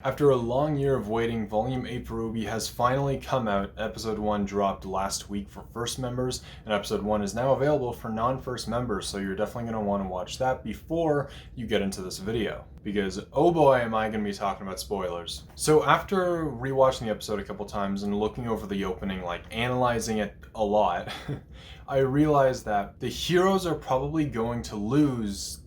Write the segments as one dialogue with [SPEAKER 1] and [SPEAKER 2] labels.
[SPEAKER 1] After a long year of waiting, Volume 8 for RWBY has finally come out. Episode 1 dropped last week for first members, and Episode 1 is now available for non-first members, so you're definitely going to want to watch that before you get into this video. Because, oh boy, am I going to be talking about spoilers. So after rewatching the episode a couple times and looking over the opening, analyzing it a lot, I realized that the heroes are probably going to lose,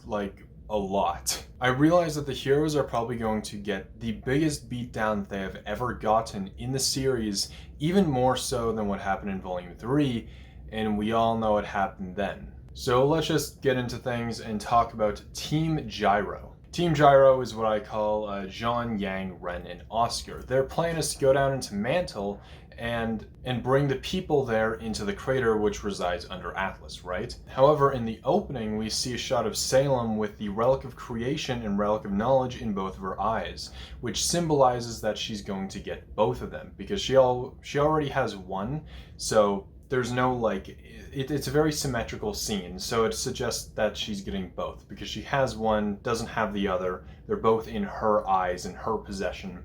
[SPEAKER 1] a lot. I realize that the heroes are probably going to get the biggest beatdown they have ever gotten in the series, even more so than what happened in Volume 3, and we all know what happened then. So let's just get into things and talk about Team Gyro. Team Gyro is what I call Jean, Yang, Ren, and Oscar. Their plan is to go down into Mantle and bring the people there into the crater which resides under Atlas, right? However, in the opening, we see a shot of Salem with the Relic of Creation and Relic of Knowledge in both of her eyes, which symbolizes that she's going to get both of them, because she already has one, so there's no, it's a very symmetrical scene, so it suggests that she's getting both, because she has one, doesn't have the other, they're both in her eyes, in her possession.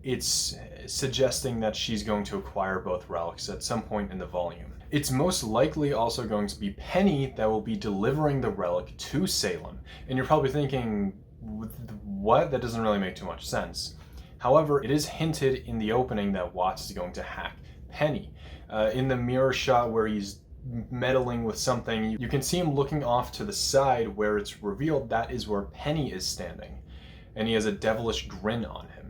[SPEAKER 1] It's suggesting that she's going to acquire both relics at some point in the volume. It's most likely also going to be Penny that will be delivering the relic to Salem. And you're probably thinking, what? That doesn't really make too much sense. However, it is hinted in the opening that Watts is going to hack Penny. In the mirror shot where he's meddling with something, you can see him looking off to the side where it's revealed that is where Penny is standing. And he has a devilish grin on him.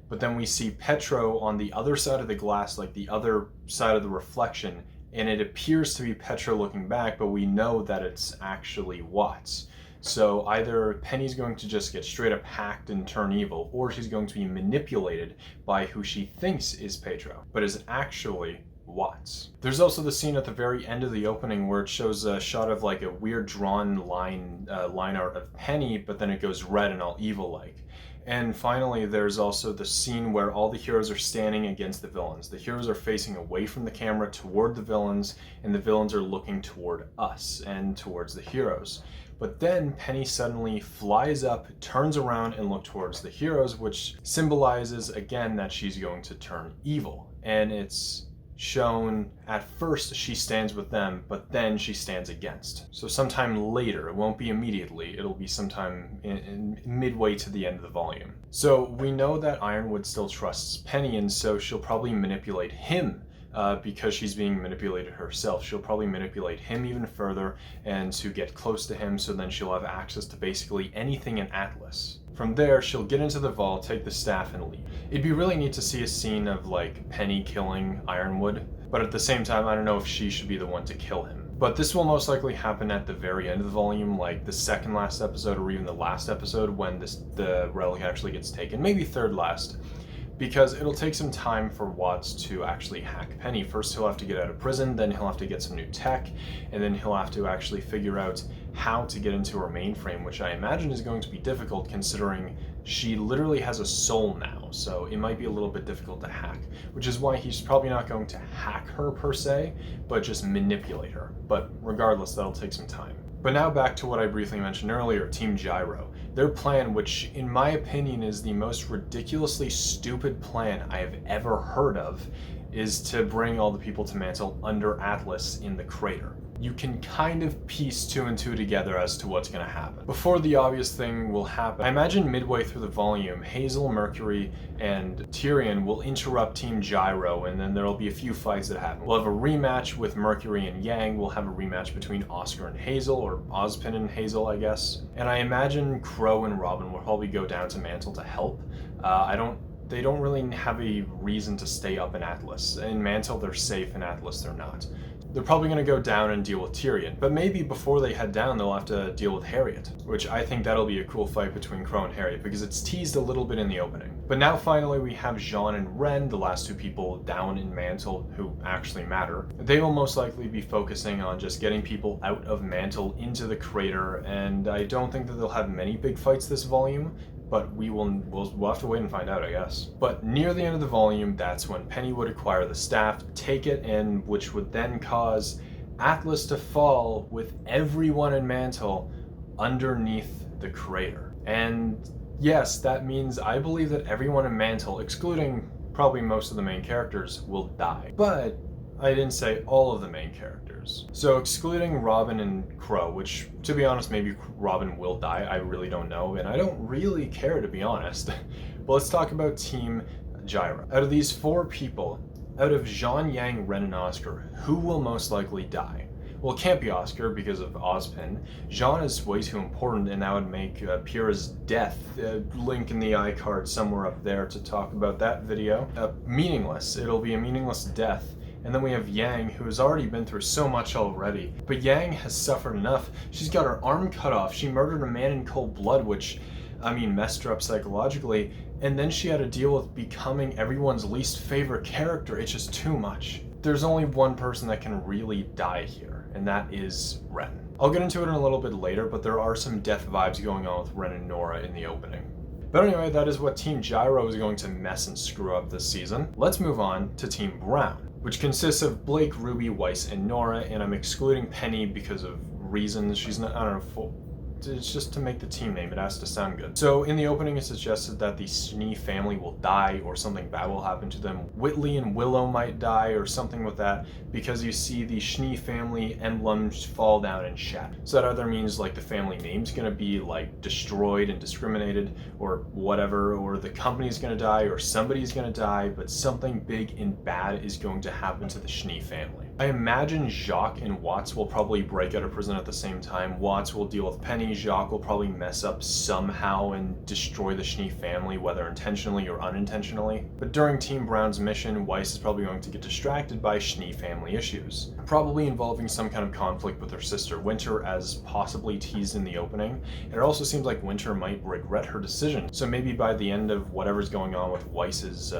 [SPEAKER 1] But then we see Petro on the other side of the glass, the other side of the reflection, and it appears to be Petro looking back, but we know that it's actually Watts. So either Penny's going to just get straight up hacked and turn evil, or she's going to be manipulated by who she thinks is Petro, but is actually Watts. There's also the scene at the very end of the opening where it shows a shot of a weird drawn line art of Penny, but then it goes red and all evil-like. And finally, there's also the scene where all the heroes are standing against the villains. The heroes are facing away from the camera toward the villains, and the villains are looking toward us and towards the heroes. But then Penny suddenly flies up, turns around, and looks towards the heroes, which symbolizes again that she's going to turn evil. And it's shown at first she stands with them, but then she stands against. So sometime later, it won't be immediately, it'll be sometime in midway to the end of the volume. So we know that Ironwood still trusts Penny, and so she'll probably manipulate him. Because she's being manipulated herself, she'll probably manipulate him even further and to get close to him, so then she'll have access to basically anything in Atlas. From there, she'll get into the vault, take the staff, and leave. It'd be really neat to see a scene of Penny killing Ironwood, but at the same time, I don't know if she should be the one to kill him. But this will most likely happen at the very end of the volume, the second last episode or even the last episode when the relic actually gets taken, maybe third last. Because it'll take some time for Watts to actually hack Penny. First he'll have to get out of prison, then he'll have to get some new tech, and then he'll have to actually figure out how to get into her mainframe, which I imagine is going to be difficult considering she literally has a soul now, so it might be a little bit difficult to hack, which is why he's probably not going to hack her per se, but just manipulate her. But regardless, that'll take some time. But now back to what I briefly mentioned earlier, Team Gyro. Their plan, which in my opinion is the most ridiculously stupid plan I have ever heard of, is to bring all the people to Mantle under Atlas in the crater. You can kind of piece two and two together as to what's going to happen. Before the obvious thing will happen, I imagine midway through the volume, Hazel, Mercury, and Tyrion will interrupt Team Gyro, and then there'll be a few fights that happen. We'll have a rematch with Mercury and Yang, we'll have a rematch between Oscar and Hazel, or Ozpin and Hazel, I guess. And I imagine Crow and Robin will probably go down to Mantle to help. They don't really have a reason to stay up in Atlas. In Mantle, they're safe, in Atlas, they're not. They're probably going to go down and deal with Tyrion, but maybe before they head down, they'll have to deal with Harriet, which I think that'll be a cool fight between Crow and Harriet, because it's teased a little bit in the opening. But now finally we have Jean and Ren, the last two people down in Mantle who actually matter. They will most likely be focusing on just getting people out of Mantle into the crater, and I don't think that they'll have many big fights this volume, but we'll have to wait and find out, I guess. But near the end of the volume, that's when Penny would acquire the staff, take it, and which would then cause Atlas to fall with everyone in Mantle underneath the crater. And Yes, that means I believe that everyone in Mantle, excluding probably most of the main characters, will die. But I didn't say all of the main characters. So excluding Robin and Crow, which to be honest, maybe Robin will die, I really don't know, and I don't really care to be honest. But let's talk about Team Gyra. Out of these 4 people, out of Jean, Yang, Ren, and Oscar, who will most likely die? Well, it can't be Oscar because of Ozpin. Jean is way too important, and that would make Pyrrha's death, link in the iCard somewhere up there to talk about that video, meaningless. It'll be a meaningless death. And then we have Yang, who has already been through so much already. But Yang has suffered enough. She's got her arm cut off. She murdered a man in cold blood, which, I mean, messed her up psychologically. And then she had to deal with becoming everyone's least favorite character. It's just too much. There's only one person that can really die here, and that is Ren. I'll get into it in a little bit later, but there are some death vibes going on with Ren and Nora in the opening. But anyway, that is what Team Gyro is going to mess and screw up this season. Let's move on to Team Brown, which consists of Blake, RWBY, Weiss, and Nora, and I'm excluding Penny because of reasons. She's not, I don't know, it's just to make the team name, it has to sound good. So in the opening it suggested that the Schnee family will die or something bad will happen to them. Whitley and Willow might die or something with that, because you see the Schnee family emblems fall down and shatter. So that either means like the family name's gonna be like destroyed and discriminated or whatever, or the company's gonna die or somebody's gonna die, but something big and bad is going to happen to the Schnee family. I imagine Jacques and Watts will probably break out of prison at the same time. Watts will deal with Penny, Jacques will probably mess up somehow and destroy the Schnee family, whether intentionally or unintentionally. But during Team Brown's mission, Weiss is probably going to get distracted by Schnee family issues, probably involving some kind of conflict with her sister Winter, as possibly teased in the opening. And it also seems like Winter might regret her decision. So maybe by the end of whatever's going on with Weiss's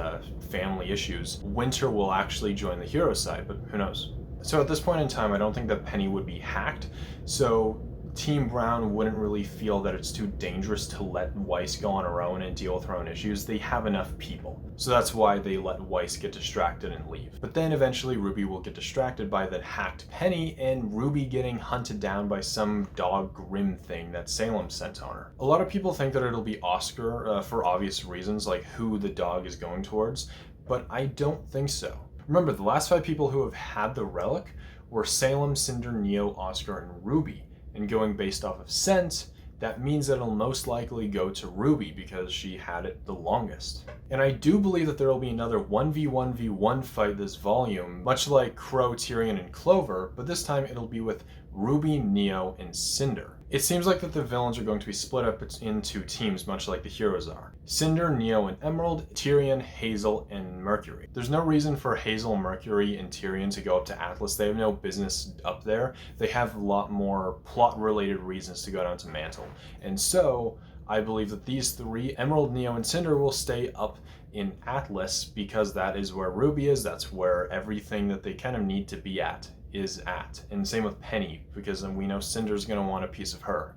[SPEAKER 1] family issues, Winter will actually join the hero side, but who knows? So at this point in time, I don't think that Penny would be hacked, so Team Brown wouldn't really feel that it's too dangerous to let Weiss go on her own and deal with her own issues. They have enough people. So that's why they let Weiss get distracted and leave. But then eventually RWBY will get distracted by that hacked Penny and RWBY getting hunted down by some dog Grim thing that Salem sent on her. A lot of people think that it'll be Oscar for obvious reasons, like who the dog is going towards, but I don't think so. Remember, the last 5 people who have had the relic were Salem, Cinder, Neo, Oscar, and RWBY. And going based off of scent, that means that it'll most likely go to RWBY because she had it the longest. And I do believe that there will be another 1v1v1 fight this volume, much like Crow, Tyrion, and Clover, but this time it'll be with RWBY, Neo, and Cinder. It seems like that the villains are going to be split up into teams, much like the heroes are. Cinder, Neo, and Emerald, Tyrion, Hazel, and Mercury. There's no reason for Hazel, Mercury, and Tyrion to go up to Atlas. They have no business up there. They have a lot more plot-related reasons to go down to Mantle. And so, I believe that these 3, Emerald, Neo, and Cinder, will stay up in Atlas because that is where RWBY is. That's where everything that they kind of need to be at is at. And same with Penny, because then we know Cinder's going to want a piece of her.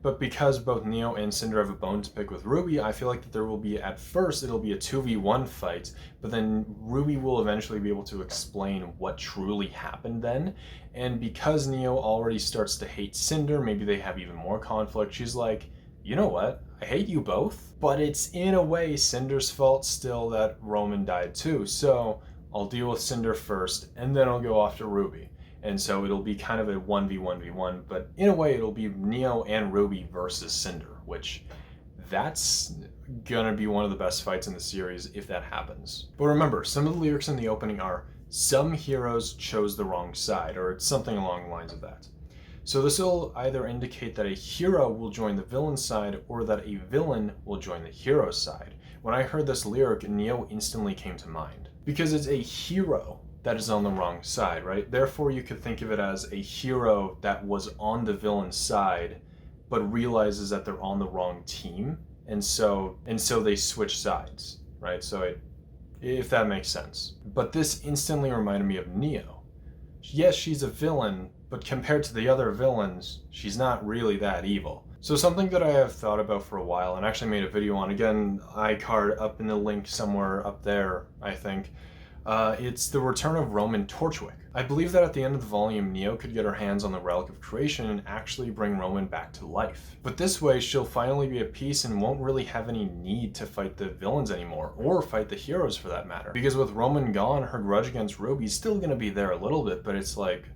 [SPEAKER 1] But because both Neo and Cinder have a bone to pick with RWBY, I feel like that there will be, at first, it'll be a 2v1 fight, but then RWBY will eventually be able to explain what truly happened then. And because Neo already starts to hate Cinder, maybe they have even more conflict. She's like, you know what? I hate you both, but it's in a way Cinder's fault still that Roman died too. So I'll deal with Cinder first, and then I'll go after RWBY. And so it'll be kind of a 1v1v1, but in a way it'll be Neo and RWBY versus Cinder, which that's gonna be one of the best fights in the series if that happens. But remember, some of the lyrics in the opening are, some heroes chose the wrong side, or it's something along the lines of that. So this will either indicate that a hero will join the villain side or that a villain will join the hero side. When I heard this lyric, Neo instantly came to mind. Because it's a hero that is on the wrong side, right? Therefore, you could think of it as a hero that was on the villain side, but realizes that they're on the wrong team, and so they switch sides, right? So if that makes sense. But this instantly reminded me of Neo. Yes, she's a villain, but compared to the other villains, she's not really that evil. So something that I have thought about for a while, and actually made a video on, again, iCard up in the link somewhere up there, I think, It's the return of Roman Torchwick. I believe that at the end of the volume, Neo could get her hands on the Relic of Creation and actually bring Roman back to life. But this way, she'll finally be at peace and won't really have any need to fight the villains anymore, or fight the heroes for that matter. Because with Roman gone, her grudge against RWBY's still gonna be there a little bit, but it's like,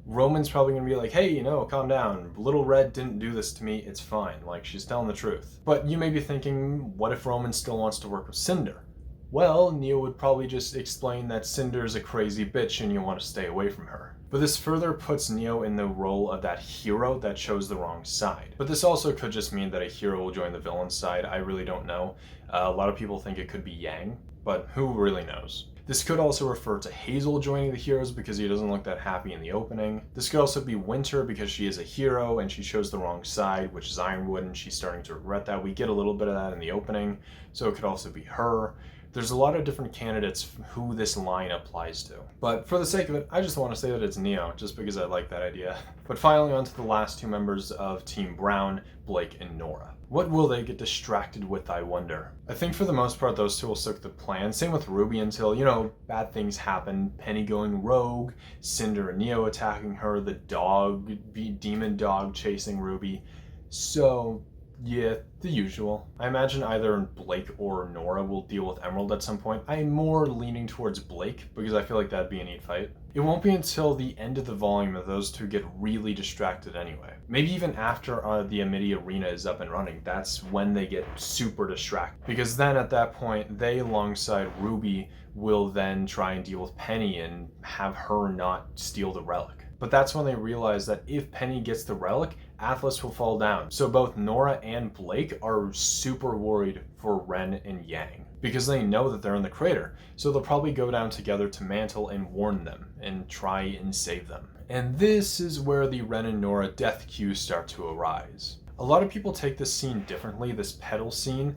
[SPEAKER 1] Roman's probably gonna be like, hey, calm down. Little Red didn't do this to me, it's fine. Like, she's telling the truth. But you may be thinking, what if Roman still wants to work with Cinder? Well, Neo would probably just explain that Cinder's a crazy bitch and you want to stay away from her. But this further puts Neo in the role of that hero that chose the wrong side. But this also could just mean that a hero will join the villain's side. I really don't know. A lot of people think it could be Yang, but who really knows? This could also refer to Hazel joining the heroes because he doesn't look that happy in the opening. This could also be Winter because she is a hero and she chose the wrong side, which is Ironwood, and she's starting to regret that. We get a little bit of that in the opening, so it could also be her. There's a lot of different candidates who this line applies to. But for the sake of it, I just want to say that it's Neo, just because I like that idea. But finally, on to the last two members of Team Brown, Blake and Nora. What will they get distracted with, I wonder? I think for the most part, those two will stick to the plan. Same with RWBY until, bad things happen. Penny going rogue, Cinder and Neo attacking her, the dog, demon dog chasing RWBY. So, yeah, the usual. I imagine either Blake or Nora will deal with Emerald at some point. I'm more leaning towards Blake because I feel like that'd be a neat fight. It won't be until the end of the volume that those two get really distracted anyway. Maybe even after the Amity Arena is up and running, that's when they get super distracted. Because then at that point, they alongside RWBY will then try and deal with Penny and have her not steal the relic. But that's when they realize that if Penny gets the relic, Atlas will fall down. So both Nora and Blake are super worried for Ren and Yang because they know that they're in the crater. So they'll probably go down together to Mantle and warn them and try and save them. And this is where the Ren and Nora death cues start to arise. A lot of people take this scene differently, this pedal scene.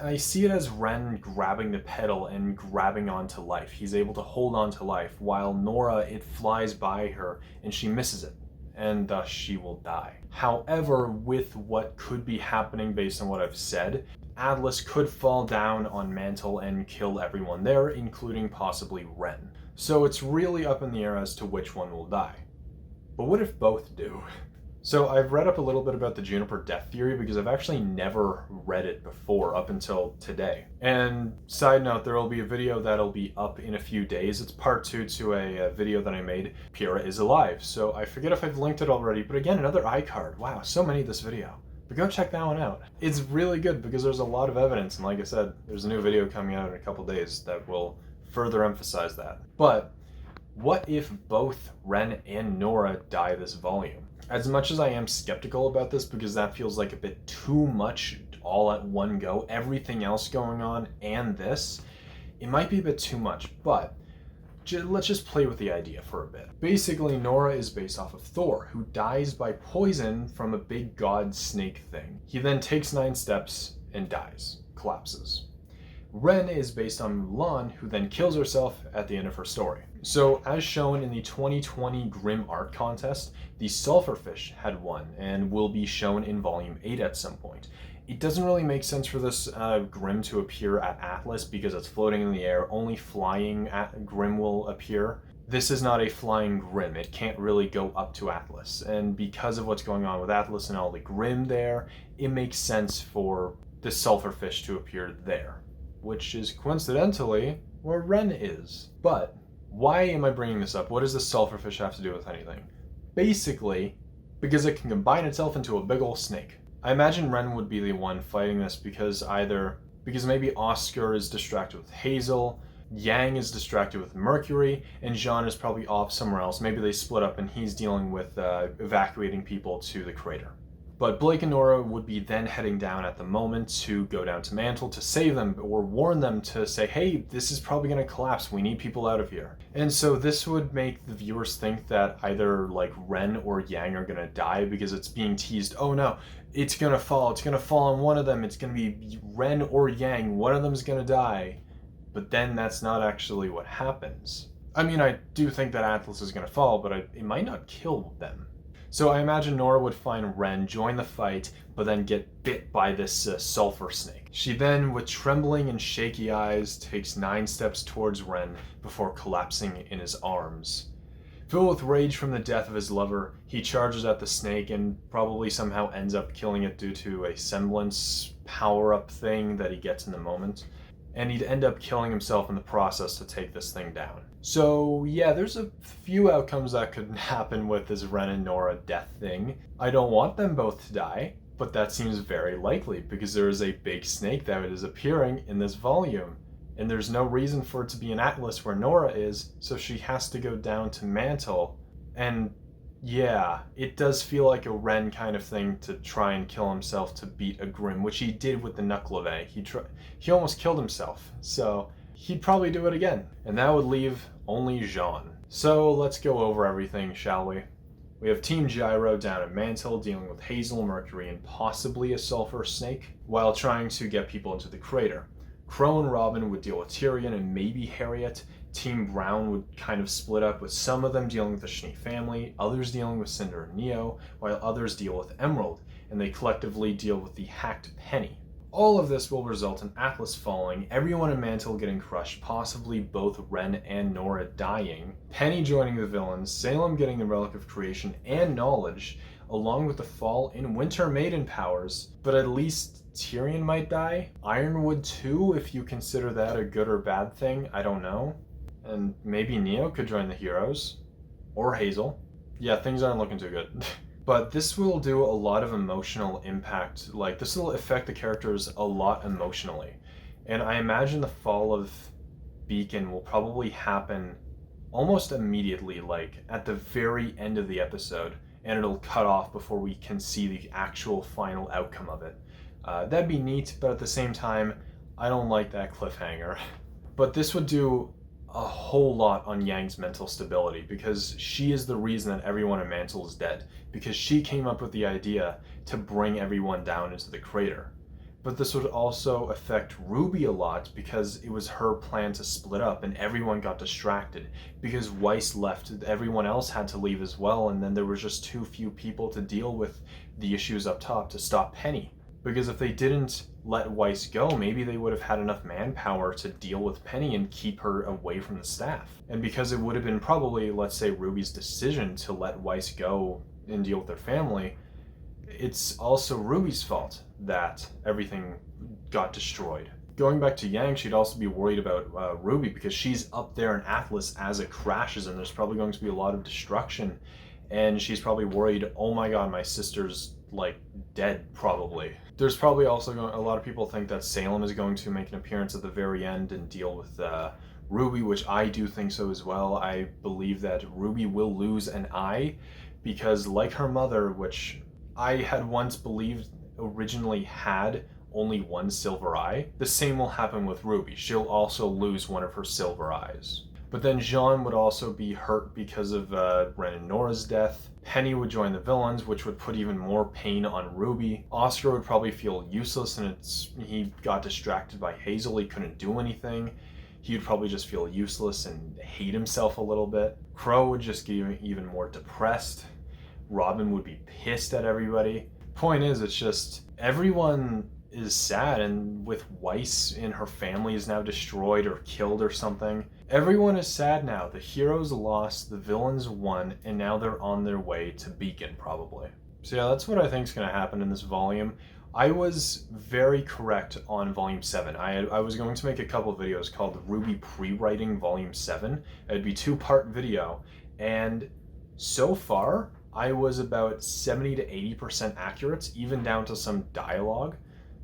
[SPEAKER 1] I see it as Ren grabbing the pedal and grabbing onto life. He's able to hold on to life, while Nora, it flies by her and she misses it, and thus she will die. However, with what could be happening based on what I've said, Atlas could fall down on Mantle and kill everyone there, including possibly Ren. So it's really up in the air as to which one will die. But what if both do? So I've read up a little bit about the Juniper death theory because I've actually never read it before up until today. And side note, there will be a video that'll be up in a few days. It's part 2 to a video that I made, Pyrrha is Alive. So I forget if I've linked it already, but again, another iCard. Wow, so many this video. But go check that one out. It's really good because there's a lot of evidence, and like I said, there's a new video coming out in a couple days that will further emphasize that. But what if both Ren and Nora die this volume? As much as I am skeptical about this because that feels like a bit too much all at one go, everything else going on and this, it might be a bit too much, but let's just play with the idea for a bit. Basically, Nora is based off of Thor, who dies by poison from a big god snake thing. He then takes 9 steps and dies, collapses. Ren is based on Mulan, who then kills herself at the end of her story. So, as shown in the 2020 Grimm Art Contest, the Sulphurfish had won and will be shown in Volume 8 at some point. It doesn't really make sense for this Grimm to appear at Atlas because it's floating in the air. Only flying Grimm will appear. This is not a flying Grimm. It can't really go up to Atlas. And because of what's going on with Atlas and all the Grimm there, it makes sense for the Sulphurfish to appear there, which is coincidentally where Ren is. But why am I bringing this up? What does the Sulphurfish have to do with anything? Basically, because it can combine itself into a big ol' snake. I imagine Ren would be the one fighting this because maybe Oscar is distracted with Hazel, Yang is distracted with Mercury, and Jean is probably off somewhere else. Maybe they split up and he's dealing with evacuating people to the crater. But Blake and Nora would be then heading down at the moment to go down to Mantle to save them or warn them to say, hey, this is probably going to collapse. We need people out of here. And so this would make the viewers think that either like Ren or Yang are going to die because it's being teased. Oh no, it's going to fall. It's going to fall on one of them. It's going to be Ren or Yang. One of them is going to die. But then that's not actually what happens. I mean, I do think that Atlas is going to fall, but it might not kill them. So I imagine Nora would find Ren, join the fight, but then get bit by this sulfur snake. She then, with trembling and shaky eyes, takes 9 steps towards Ren before collapsing in his arms. Filled with rage from the death of his lover, he charges at the snake and probably somehow ends up killing it due to a semblance power-up thing that he gets in the moment. And he'd end up killing himself in the process to take this thing down. So yeah, there's a few outcomes that could happen with this Ren and Nora death thing. I don't want them both to die, but that seems very likely because there is a big snake that is appearing in this volume. And there's no reason for it to be in Atlas where Nora is, so she has to go down to Mantle. And yeah, it does feel like a Ren kind of thing to try and kill himself to beat a Grimm, which he did with the Knuckleve. He almost killed himself, so he'd probably do it again. And that would leave only Jean. So let's go over everything, shall we? We have Team Gyro down at Mantle dealing with Hazel, Mercury, and possibly a sulfur snake, while trying to get people into the crater. Crow and Robin would deal with Tyrion and maybe Harriet. Team Brown would kind of split up, with some of them dealing with the Schnee family, others dealing with Cinder and Neo, while others deal with Emerald, and they collectively deal with the hacked Penny. All of this will result in Atlas falling, everyone in Mantle getting crushed, possibly both Ren and Nora dying, Penny joining the villains, Salem getting the Relic of Creation and Knowledge, along with the fall in Winter Maiden powers, but at least Tyrion might die. Ironwood too, if you consider that a good or bad thing, I don't know. And maybe Neo could join the heroes. Or Hazel. Yeah, things aren't looking too good. But this will do a lot of emotional impact. Like, this will affect the characters a lot emotionally. And I imagine the fall of Beacon will probably happen almost immediately, like at the very end of the episode, and it'll cut off before we can see the actual final outcome of it. That'd be neat, but at the same time, I don't like that cliffhanger. But this would do a whole lot on Yang's mental stability, because she is the reason that everyone in Mantle is dead, because she came up with the idea to bring everyone down into the crater. But this would also affect RWBY a lot, because it was her plan to split up and everyone got distracted. Because Weiss left, everyone else had to leave as well, and then there was just too few people to deal with the issues up top to stop Penny. Because if they didn't let Weiss go, maybe they would have had enough manpower to deal with Penny and keep her away from the staff. And because it would have been probably, let's say, RWBY's decision to let Weiss go and deal with their family, it's also RWBY's fault that everything got destroyed. Going back to Yang, she'd also be worried about RWBY, because she's up there in Atlas as it crashes, and there's probably going to be a lot of destruction. And she's probably worried, oh my god, my sister's like dead, probably. There's probably also a lot of people think that Salem is going to make an appearance at the very end and deal with RWBY, which I do think so as well. I believe that RWBY will lose an eye, because like her mother, which I had once believed originally had only one silver eye, the same will happen with RWBY. She'll also lose one of her silver eyes. But then Jean would also be hurt because of Ren and Nora's death. Penny would join the villains, which would put even more pain on RWBY. Oscar would probably feel useless, and he got distracted by Hazel. He couldn't do anything. He would probably just feel useless and hate himself a little bit. Crow would just get even more depressed. Robin would be pissed at everybody. Point is, it's just everyone is sad, and with Weiss and her family is now destroyed or killed or something. Everyone is sad now. The heroes lost, the villains won, and now they're on their way to Beacon, probably. So yeah, that's what I think is going to happen in this volume. I was very correct on Volume 7. I was going to make a couple videos called RWBY Pre-Writing Volume 7. It'd be 2-part video, and so far, I was about 70 to 80% accurate, even down to some dialogue.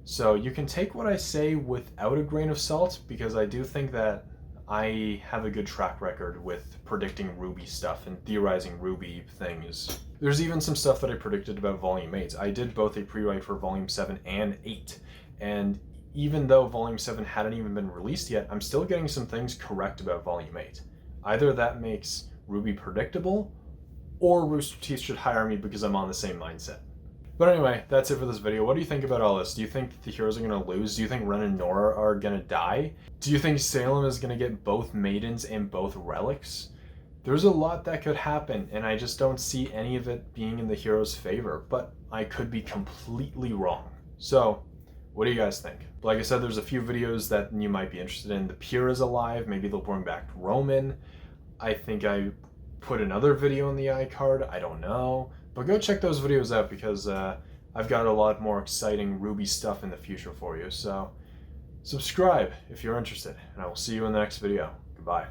[SPEAKER 1] So you can take what I say without a grain of salt, because I do think that I have a good track record with predicting RWBY stuff and theorizing RWBY things. There's even some stuff that I predicted about Volume 8. I did both a pre-write for Volume 7 and 8, and even though Volume 7 hadn't even been released yet, I'm still getting some things correct about Volume 8. Either that makes RWBY predictable, or Rooster Teeth should hire me because I'm on the same mindset. But anyway, that's it for this video. What do you think about all this? Do you think the heroes are going to lose? Do you think Ren and Nora are going to die? Do you think Salem is going to get both maidens and both relics? There's a lot that could happen, and I just don't see any of it being in the hero's favor, but I could be completely wrong. So, what do you guys think? Like I said, there's a few videos that you might be interested in. The Pier is alive. Maybe they'll bring back Roman. I think I put another video in the iCard. I don't know. But go check those videos out because I've got a lot more exciting RWBY stuff in the future for you. So subscribe if you're interested, and I will see you in the next video. Goodbye.